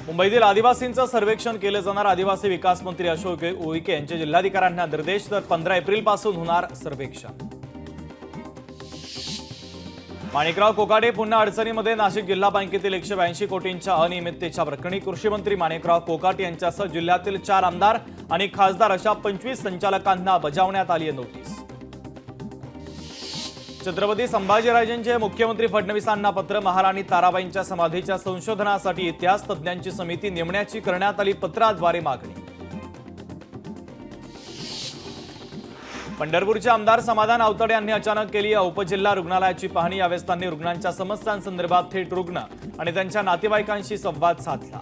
मुंबईतील आदिवासींचं सर्वेक्षण केलं जाणार। आदिवासी विकास मंत्री अशोक उईके यांचे जिल्हाधिकाऱ्यांना निर्देश। तर 15 एप्रिलपासून होणार सर्वेक्षण। माणिकराव कोकाटे पुन्हा अडचणीमध्ये। नाशिक जिल्हा बँकेतील 182 कोटींच्या अनियमिततेच्या प्रकरणी कृषी मंत्री माणिकराव कोकाटे यांच्यासह जिल्ह्यातील 4 आमदार आणि खासदार अशा 25 संचालकांना बजावण्यात आली आहे नोटीस। छत्रपती संभाजीराजेंचे मुख्यमंत्री फडणवीसांना पत्र। महाराणी ताराबाईंच्या समाधीच्या संशोधनासाठी इतिहास तज्ज्ञांची समिती नेमण्याची करण्यात आली पत्राद्वारे मागणी। पंढरपूरचे आमदार समाधान आवताडे यांनी अचानक केली उपजिल्हा रुग्णालयाची पाहणी। यावेळी त्यांनी रुग्णांच्या समस्यांसंदर्भात थेट रुग्ण आणि त्यांच्या नातेवाईकांशी संवाद साधला।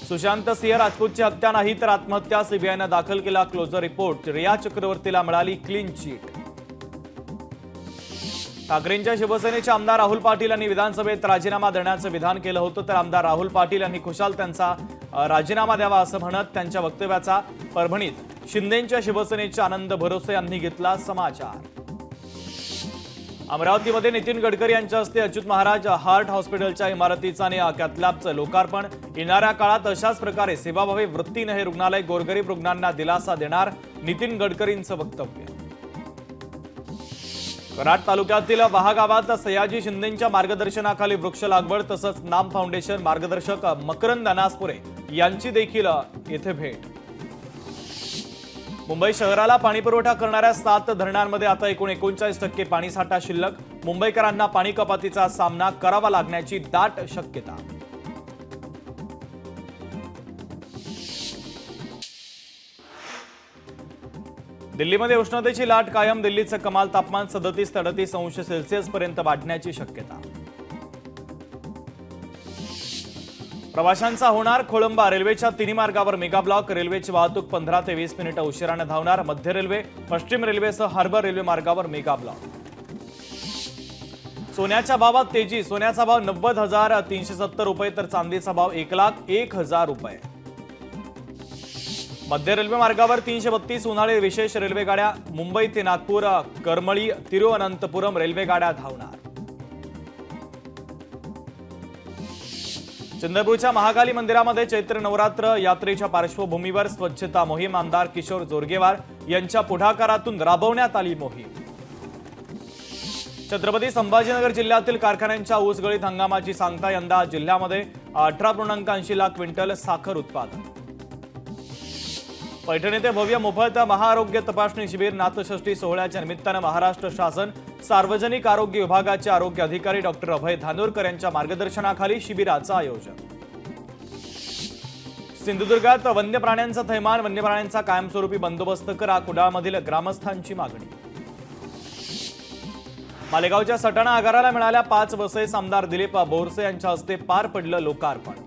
सुशांत सिंह राजपूतची हत्या नाही तर आत्महत्या। सीबीआयने दाखल केला क्लोजर रिपोर्ट। रिया चक्रवर्तीला मिळाली क्लीन चिट। ठाकरेंच्या शिवसेनेचे आमदार राहुल पाटील यांनी विधानसभेत राजीनामा देण्याचं विधान केलं होतं। तर आमदार राहुल पाटील यांनी खुशाल त्यांचा राजीनामा द्यावा असं म्हणत त्यांच्या वक्तव्याचा परभणीत शिंदेंच्या शिवसेनेचे आनंद भरोसे यांनी घेतला समाचार। अमरावतीमध्ये नितीन गडकरी यांच्या हस्ते अच्युत महाराज हार्ट हॉस्पिटलच्या इमारतीचं आणि कॅथलॅबचं लोकार्पण। येणाऱ्या काळात अशाच प्रकारे सेवाभावी वृत्तीने हे रुग्णालय गोरगरीब रुग्णांना दिलासा देणार, नितीन गडकरींचं वक्तव्य। कराड तालुक्यातील वहा गावात सयाजी शिंदेंच्या मार्गदर्शनाखाली वृक्ष लागवड तसंच नाम फाउंडेशन मार्गदर्शक मकरंद अनासपुरे यांची देखील येथे भेट। मुंबई शहराला पाणीपुरवठा करणाऱ्या 7 धरणांमध्ये आता एकूण 39% पाणीसाठा शिल्लक। मुंबईकरांना पाणी कपातीचा सामना करावा लागण्याची दाट शक्यता। दिल्लीमध्ये उष्णतेची लाट कायम। दिल्लीचं कमाल तापमान 37-38 अंश सेल्सिअस पर्यंत वाढण्याची शक्यता। प्रवाशांचा होणार खोळंबा। रेल्वेच्या तिन्ही मार्गावर मेगा ब्लॉक। रेल्वेची वाहतूक 15 ते 20 मिनिटं उशिराने धावणार। मध्य रेल्वे, पश्चिम रेल्वेसह हार्बर रेल्वे मार्गावर मेगा ब्लॉक। सोन्याच्या भावात तेजी। सोन्याचा भाव 90,370 रुपये तर चांदीचा भाव 1,01,000 रुपये। मध्य रेल्वे मार्गावर 332 उन्हाळी विशेष रेल्वेगाड्या। मुंबई ते नागपूर, करमळी, तिरुअनंतपुरम रेल्वेगाड्या धावणार। चंद्रपूरच्या महाकाली मंदिरामध्ये चैत्र नवरात्र यात्रेच्या पार्श्वभूमीवर स्वच्छता मोहीम। आमदार किशोर जोरगेवार यांच्या पुढाकारातून राबवण्यात आली मोहीम। छत्रपती संभाजीनगर जिल्ह्यातील कारखान्यांच्या ऊसगळीत हंगामाची सांगता। यंदा जिल्ह्यामध्ये 18.80 लाख क्विंटल साखर उत्पादन। पैठण येथे भव्य मोफत महाआरोग्य तपासणी शिबिर। नाथषष्ठी सोहळ्याच्या निमित्तानं महाराष्ट्र शासन सार्वजनिक आरोग्य विभागाचे आरोग्य अधिकारी डॉक्टर अभय धानोरकर यांच्या मार्गदर्शनाखाली शिबिराचं आयोजन। सिंधुदुर्गात वन्य प्राण्यांचा थैमान। वन्य प्राण्यांचा कायमस्वरूपी बंदोबस्त करा, कुडाळमधील ग्रामस्थांची मागणी। मालेगावच्या सटाणा आगाराला मिळाल्या 5 बसेस। आमदार दिलीप बोरसे यांच्या हस्ते पार पडलं लोकार्पण।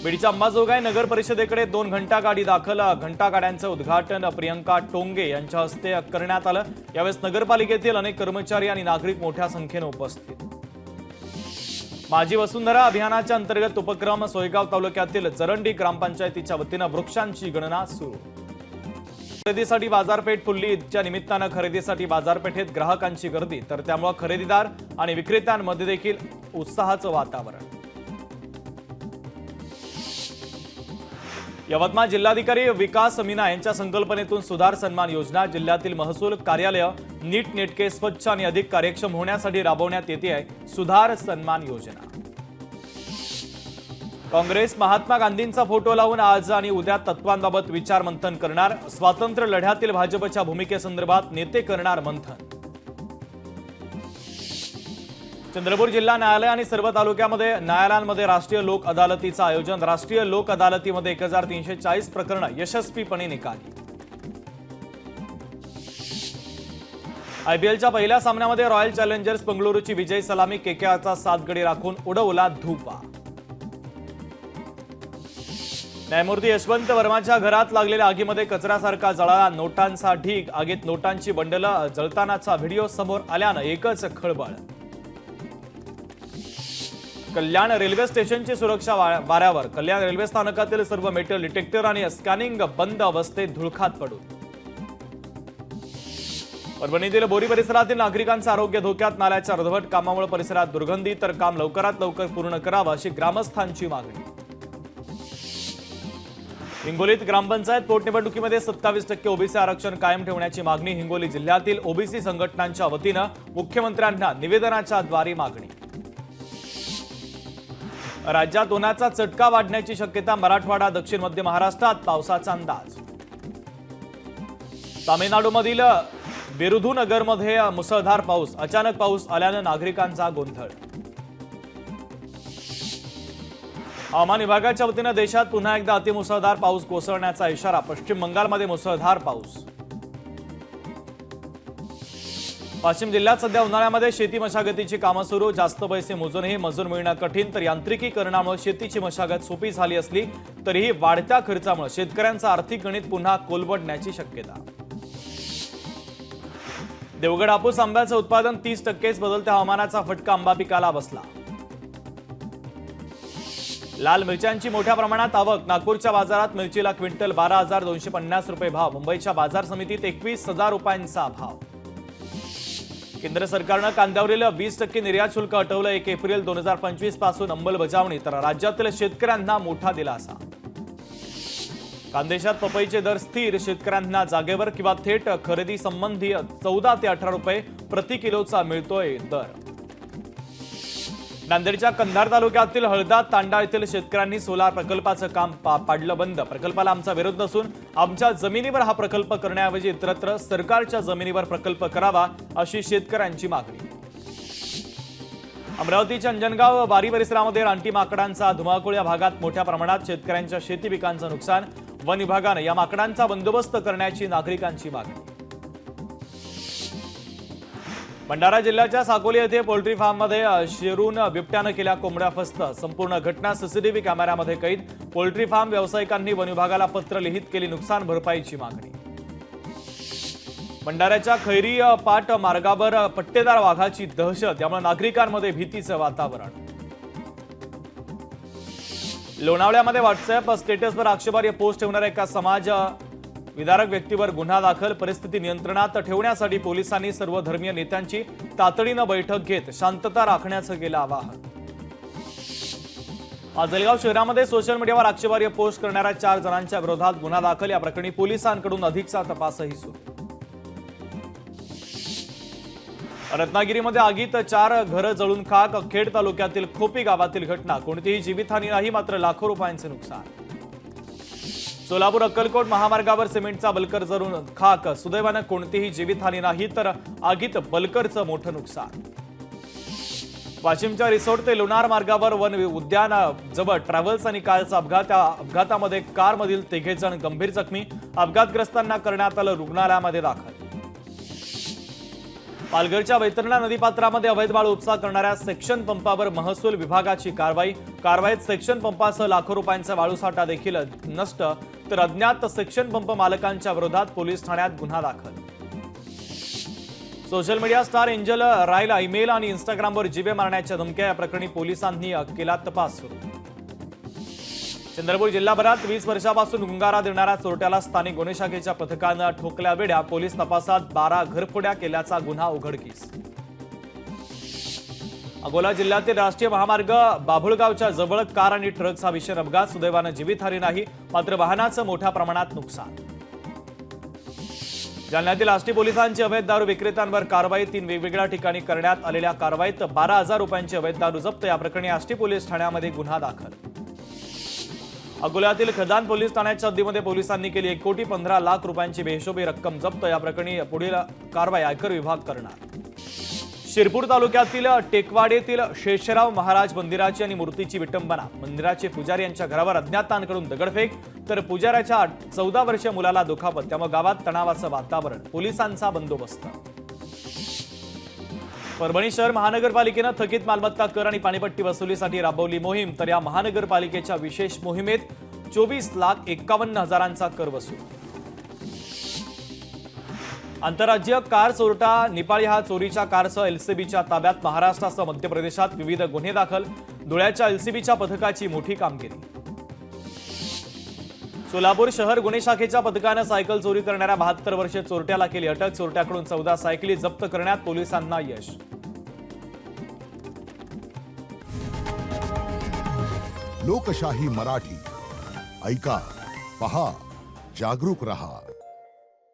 बीडच्या अंबाजोगाई नगर परिषदेकडे 2 घंटा गाडी दाखल। घंटा गाड्यांचं उद्घाटन प्रियंका टोंगे यांच्या हस्ते करण्यात आलं। यावेळी नगरपालिकेतील अनेक कर्मचारी आणि नागरिक मोठ्या संख्येने उपस्थित। माझी वसुंधरा अभियानाच्या अंतर्गत उपक्रम। सोयगाव तालुक्यातील चरंडी ग्रामपंचायतीच्या वतीनं वृक्षांची गणना सुरू। खरेदीसाठी बाजारपेठ फुलली। ईदच्या निमित्तानं खरेदीसाठी बाजारपेठेत ग्राहकांची गर्दी, तर त्यामुळे खरेदीदार आणि विक्रेत्यांमध्ये देखील उत्साहाचं वातावरण। यवतमाळ जिल्हाधिकारी विकास मीना यांच्या संकल्पनेतून सुधार सन्मान योजना। जिल्ह्यातील महसूल कार्यालय नीटनेटके स्वच्छ आणि अधिक कार्यक्षम होण्यासाठी राबवण्यात येते आहे सुधार सन्मान योजना। काँग्रेस महात्मा गांधींचा फोटो लावून आज आणि उद्या तत्वांबाबत विचार मंथन करणार। स्वातंत्र्य लढ्यातील भाजपच्या भूमिकेसंदर्भात नेते करणार मंथन। चंद्रपूर जिल्हा न्यायालय आणि सर्व तालुक्यामध्ये न्यायालयांमध्ये राष्ट्रीय लोक अदालतीचं आयोजन। राष्ट्रीय लोक अदालतीमध्ये 1340 प्रकरणं यशस्वीपणे निकाली। आयपीएलच्या पहिल्या सामन्यामध्ये रॉयल चॅलेंजर्स बंगळुरूची विजयी सलामी। केकेआरचा 7 गडी राखून उडवला धुव्वा। न्यायमूर्ती यशवंत वर्माच्या घरात लागलेल्या आगीमध्ये कचऱ्यासारखा जळाला नोटांचा ढीग। आगीत नोटांची बंडलं जळतानाचा व्हिडिओ समोर आल्यानं एकच खळबळ। कल्याण रेल्वे स्टेशनची सुरक्षा वाऱ्यावर। कल्याण रेल्वे स्थानकातील सर्व मेटल डिटेक्टर आणि स्कॅनिंग बंद अवस्थेत धुळखात पडून। परभणीतील बोरी परिसरातील नागरिकांचं आरोग्य धोक्यात, नाल्याच्या अर्धवट कामामुळे परिसरात दुर्गंधी, तर काम लवकरात लवकर पूर्ण करावं अशी ग्रामस्थांची मागणी. हिंगोलीत ग्रामपंचायत पोटनिवडणुकीमध्ये 27% ओबीसी आरक्षण कायम ठेवण्याची मागणी. हिंगोली जिल्ह्यातील ओबीसी संघटनांच्या वतीनं मुख्यमंत्र्यांना निवेदनाच्या द्वारे मागणी. राज्यात उन्हाचा चटका वाढण्याची शक्यता, मराठवाडा दक्षिण मध्य महाराष्ट्रात पावसाचा अंदाज. तामिळनाडूमधील बिरुधुनगरमध्ये मुसळधार पाऊस, अचानक पाऊस आल्यानं नागरिकांचा गोंधळ. हवामान विभागाच्या वतीनं देशात पुन्हा एकदा अतिमुसळधार पाऊस कोसळण्याचा इशारा. पश्चिम बंगालमध्ये मुसळधार पाऊस. वाशिम जिल्ह्यात सध्या उन्हाळ्यामध्ये शेती मशागतीची कामं सुरू. जास्त पैसे मोजूनही मजूर मिळणं कठीण, तर यांत्रिकीकरणामुळे शेतीची मशागत सोपी झाली असली तरीही वाढत्या खर्चामुळे शेतकऱ्यांचं आर्थिक गणित पुन्हा कोलमडण्याची शक्यता. देवगड हापूस आंब्याचं उत्पादन 30%. बदलत्या हवामानाचा फटका आंबा पिकाला बसला. लाल मिरच्यांची मोठ्या प्रमाणात आवक. नागपूरच्या बाजारात मिरचीला क्विंटल 12,250 रुपये भाव. मुंबईच्या बाजार समितीत 21,000 रुपयांचा भाव. केंद्र सरकारनं कांद्यावरील 20% निर्यात शुल्क हटवलं. 1 एप्रिल 2025 पासून अंमलबजावणी, तर राज्यातील शेतकऱ्यांना मोठा दिलासा. कांदेशात पपईचे दर स्थिर. शेतकऱ्यांना जागेवर किंवा थेट खरेदी संबंधी 14 ते 18 रुपये प्रति किलोचा मिळतोय दर. नांदेडच्या कंधार तालुक्यातील हळदा तांडा येथील शेतकऱ्यांनी सोलार प्रकल्पाचं काम पाडलं बंद. प्रकल्पाला आमचा विरोध नसून आमच्या जमिनीवर हा प्रकल्प करण्याऐवजी इतरत्र सरकारच्या जमिनीवर प्रकल्प करावा अशी शेतकऱ्यांची मागणी. अमरावतीच्या अंजनगाव बारी परिसरामध्ये रानटी माकडांचा धुमाकूळ. या भागात मोठ्या प्रमाणात शेतकऱ्यांच्या शेती पिकांचं नुकसान. वन विभागानं या माकडांचा बंदोबस्त करण्याची नागरिकांची मागणी. भंडारा जिल्ह्याच्या साकोली येथे पोल्ट्री फार्ममध्ये शिरून बिबट्यानं केल्या कोंबड्या फस्त. संपूर्ण घटना सीसीटीव्ही कॅमेऱ्यामध्ये कैद. पोल्ट्री फार्म व्यावसायिकांनी वन विभागाला पत्र लिहित केली नुकसान भरपाईची मागणी. भंडाऱ्याच्या खैरी पाट मार्गावर पट्टेदार वाघाची दहशत, यामुळे नागरिकांमध्ये भीतीचं वातावरण. लोणावळ्यामध्ये व्हॉट्सअप स्टेटसवर आक्षेपार्ह पोस्ट ठेवणाऱ्या एका समाज विदारक व्यक्तीवर गुन्हा दाखल. परिस्थिती नियंत्रणात ठेवण्यासाठी पोलिसांनी सर्व धर्मीय नेत्यांची तातडीनं बैठक घेत शांतता राखण्याचं केलं आवाहन. जळगाव शहरामध्ये सोशल मीडियावर आक्षेपार्ह पोस्ट करणाऱ्या 4 जणांच्या विरोधात गुन्हा दाखल. या प्रकरणी पोलिसांकडून अधिकचा तपासही सुरू. रत्नागिरीमध्ये आगीत 4 घरं जळून खाक. खेड तालुक्यातील खोपी गावातील घटना. कोणतीही जीवितहानी नाही, मात्र लाखो रुपयांचे नुकसान. सोलापूर अक्कलकोट महामार्गावर सिमेंटचा बल्कर जळून खाक. सुदैवानं कोणतीही जीवितहानी नाही, तर आगीत बल्करचं मोठं नुकसान. वाशिमच्या रिसोर्ट ते लोणार मार्गावर वन उद्यान जवळ ट्रॅव्हल्स आणि कारचा अपघात. या अपघातामध्ये कारमधील 3 जण गंभीर जखमी. अपघातग्रस्तांना करण्यात आलं रुग्णालयामध्ये दाखल. पालघरच्या वैतरणा नदीपात्रामध्ये अवैध वाळू उपसा करणाऱ्या सेक्शन पंपावर महसूल विभागाची कारवाई. कारवाईत सेक्शन पंपासह लाखो रुपयांचा वाळूसाठा देखील नष्ट, तर अज्ञात सेक्शन पंप मालकांच्या विरोधात पोलीस ठाण्यात गुन्हा दाखल. सोशल मीडिया स्टार एंजल रायला ईमेल आणि इंस्टाग्रामवर जीवे मारण्याच्या धमक्या. या प्रकरणी पोलिसांनी केला तपास सुरू. चंद्रपूर जिल्हाभरात 20 वर्षापासून गुंगारा देणाऱ्या चोरट्याला स्थानिक गुन्हे शाखेच्या पथकानं ठोकल्या वेड्या. पोलीस तपासात 12 घरफोड्या केल्याचा गुन्हा उघडकीस. अकोला जिल्ह्यातील राष्ट्रीय महामार्ग बाभुळगावच्या जवळ कार आणि ट्रकचा भीषण अपघात. सुदैवानं जीवितहानी नाही, मात्र वाहनाचं मोठ्या प्रमाणात नुकसान. जालन्यातील आष्टी पोलिसांची अवैध दारू विक्रेत्यांवर कारवाई. 3 वेगवेगळ्या ठिकाणी करण्यात आलेल्या कारवाईत 12,000 रुपयांची अवैध दारू जप्त. या प्रकरणी आष्टी पोलीस ठाण्यामध्ये गुन्हा दाखल. अकोल्यातील खदान पोलीस ठाण्याच्या हद्दीमध्ये पोलिसांनी केली 1,15,00,000 रुपयांची बेहिशोबी रक्कम जप्त. या प्रकरणी पुढील कारवाई आयकर विभाग करणार. शिरपूर तालुक्यातील टेकवाडेतील शेषराव महाराज मंदिराची आणि मूर्तीची विटंबना. मंदिराचे पुजारी यांच्या घरावर अज्ञातांकडून दगडफेक, तर पुजाऱ्याच्या 14 वर्षीय मुलाला दुखापत. त्यामुळे गावात तणावाचं वातावरण. पोलिसांचा बंदोबस्त. परभणी शहर महानगरपालिकेनं थकीत मालमत्ता कर आणि पाणीपट्टी वसुलीसाठी राबवली मोहीम. तर या महानगरपालिकेच्या विशेष मोहिमेत 24,51,000चा कर वसूल. आंतरराज्यीय कार चोरटा निपाळी हा चोरीच्या कारसह एलसीबीच्या ताब्यात. महाराष्ट्रासह मध्य प्रदेशात विविध गुन्हे दाखल. धुळ्याच्या एलसीबीच्या पथकाची मोठी कामगिरी. सोलापूर शहर गुन्हे शाखेच्या पथकानं सायकल चोरी करणाऱ्या 72 वर्षीय चोरट्याला केली अटक. चोरट्याकडून 14 सायकली जप्त करण्यात पोलिसांना यश. लोकशाही मराठी ऐका, पहा, जागरूक रहा.